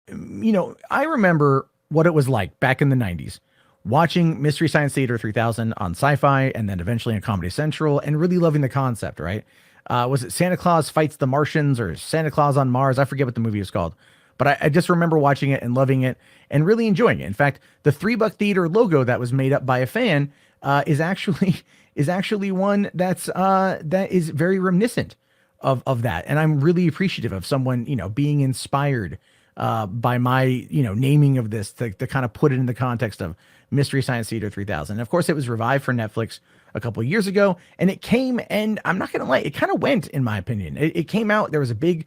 I remember what it was like back in the 90s, watching Mystery Science Theater 3000 on Sci-Fi and then eventually on Comedy Central and really loving the concept, right? Was it Santa Claus Fights the Martians or Santa Claus on Mars? I forget what the movie was called. But I just remember watching it and loving it and really enjoying it. In fact, the $3 Theater logo that was made up by a fan is actually is actually one that is very reminiscent of that. And I'm really appreciative of someone, being inspired by my, naming of this to kind of put it in the context of Mystery Science Theater 3000. And of course, it was revived for Netflix a couple of years ago, and it came, and I'm not gonna lie, it kind of went, in my opinion. It came out, there was a big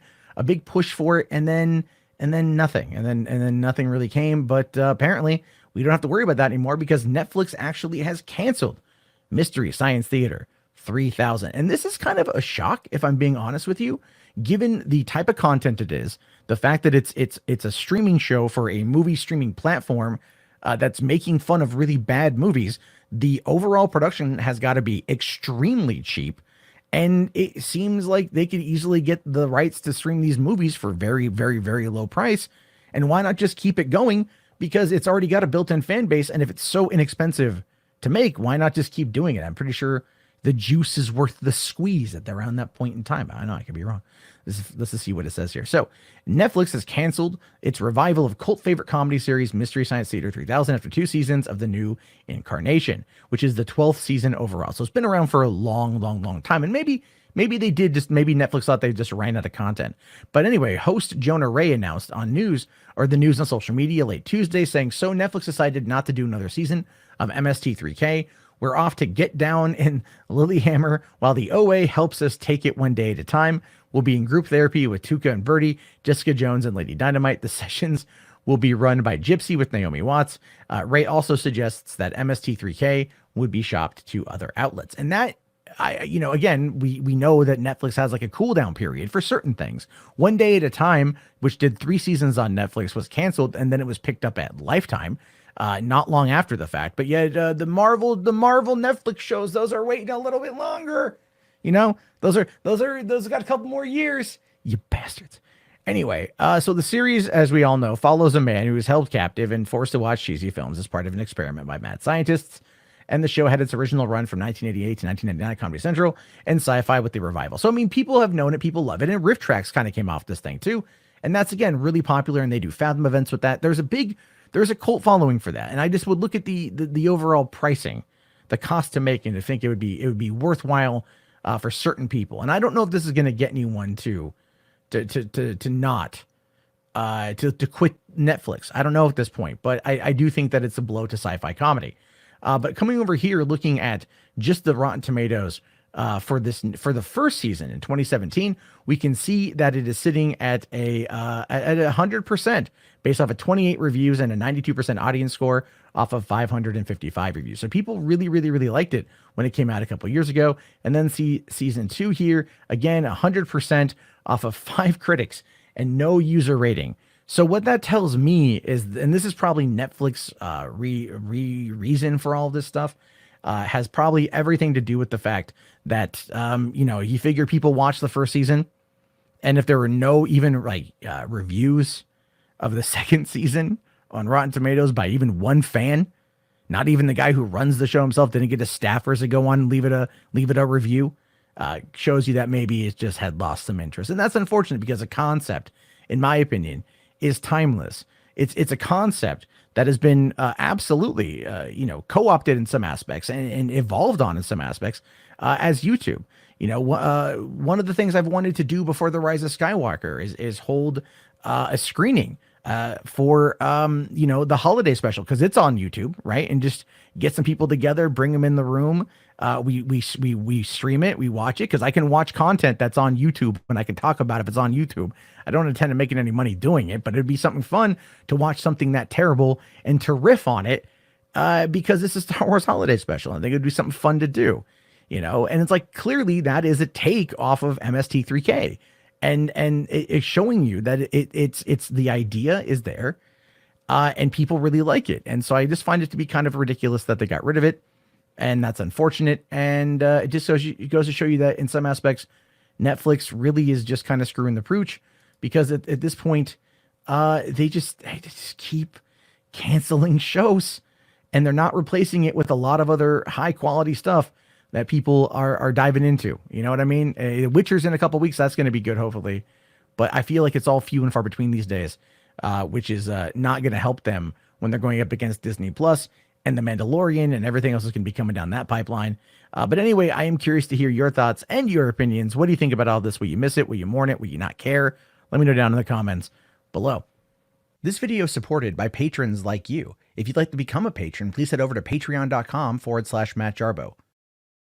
push for it, and then nothing, and then nothing really came. But apparently, we don't have to worry about that anymore because Netflix actually has canceled Mystery Science Theater 3000. And this is kind of a shock, if I'm being honest with you, given the type of content it is, the fact that it's a streaming show for a movie streaming platform that's making fun of really bad movies. The overall production has got to be extremely cheap. And it seems like they could easily get the rights to stream these movies for very, very, very low price. And why not just keep it going? Because it's already got a built-in fan base. And if it's so inexpensive to make, why not just keep doing it? I'm pretty sure the juice is worth the squeeze at around that point in time. I know I could be wrong. Let's just see what it says here. So Netflix has canceled its revival of cult favorite comedy series Mystery Science Theater 3000 after 2 seasons of the new incarnation, which is the 12th season overall. So it's been around for a long, long, long time. And maybe they did just, maybe Netflix thought they just ran out of content. But anyway, host Jonah Ray announced on the news on social media late Tuesday saying, so Netflix decided not to do another season of MST3K. We're off to get down in Lilyhammer while the OA helps us take it one day at a time. We'll be in group therapy with Tuca and Birdie, Jessica Jones, and Lady Dynamite. The sessions will be run by Gypsy with Naomi Watts. Ray also suggests that MST3K would be shopped to other outlets. And that, again, we know that Netflix has like a cool down period for certain things. One Day at a Time, which did 3 seasons on Netflix, was canceled, and then it was picked up at Lifetime. Not long after the fact, but yet the Marvel Netflix shows, those are waiting a little bit longer. Those got a couple more years. You bastards. Anyway, so the series, as we all know, follows a man who is held captive and forced to watch cheesy films as part of an experiment by mad scientists. And the show had its original run from 1988 to 1999 at Comedy Central and Sci-Fi with the revival. So I mean, people have known it, people love it, and Riff Tracks kind of came off this thing too, and that's again really popular. And they do Fathom events with that. There's a cult following for that, and I just would look at the overall pricing, the cost to make, and to think it would be worthwhile for certain people. And I don't know if this is going to get anyone to not to quit Netflix. I don't know at this point, but I do think that it's a blow to sci-fi comedy. But coming over here, looking at just the Rotten Tomatoes for the first season in 2017, we can see that it is sitting at a 100% based off of 28 reviews and a 92% audience score off of 555 reviews. So people really, really, really liked it when it came out a couple of years ago. And then see season 2 here, again, 100% off of 5 critics and no user rating. So what that tells me is, and this is probably Netflix reason for all this stuff, has probably everything to do with the fact that, you figure people watch the first season, and if there were no even reviews of the second season on Rotten Tomatoes by even one fan, not even the guy who runs the show himself, didn't get his staffers to go on and leave it a review, shows you that maybe it just had lost some interest. And that's unfortunate because the concept, in my opinion, is timeless. It's a concept that has been absolutely co-opted in some aspects and evolved on in some aspects as YouTube. One of the things I've wanted to do before the Rise of Skywalker is hold a screening for the holiday special, because it's on YouTube, right? And just get some people together, bring them in the room. We stream it, we watch it, because I can watch content that's on YouTube and I can talk about it if it's on YouTube. I don't intend to making any money doing it, but it'd be something fun to watch something that terrible and to riff on it, because this is Star Wars holiday special. I think it'd be something fun to do, and it's like, clearly that is a take off of MST3K, and it's showing you that it's the idea is there, and people really like it. And so I just find it to be kind of ridiculous that they got rid of it. And that's unfortunate. And it just goes to show you that in some aspects, Netflix really is just kind of screwing the pooch, because at this point, They just keep canceling shows, and they're not replacing it with a lot of other high quality stuff that people are diving into. You know what I mean? Witcher's in a couple weeks. That's going to be good, hopefully. But I feel like it's all few and far between these days, which is not going to help them when they're going up against Disney Plus and The Mandalorian and everything else is going to be coming down that pipeline. But anyway, I am curious to hear your thoughts and your opinions. What do you think about all this? Will you miss it? Will you mourn it? Will you not care? Let me know down in the comments below. This video is supported by patrons like you. If you'd like to become a patron, please head over to patreon.com/Matt Jarbo.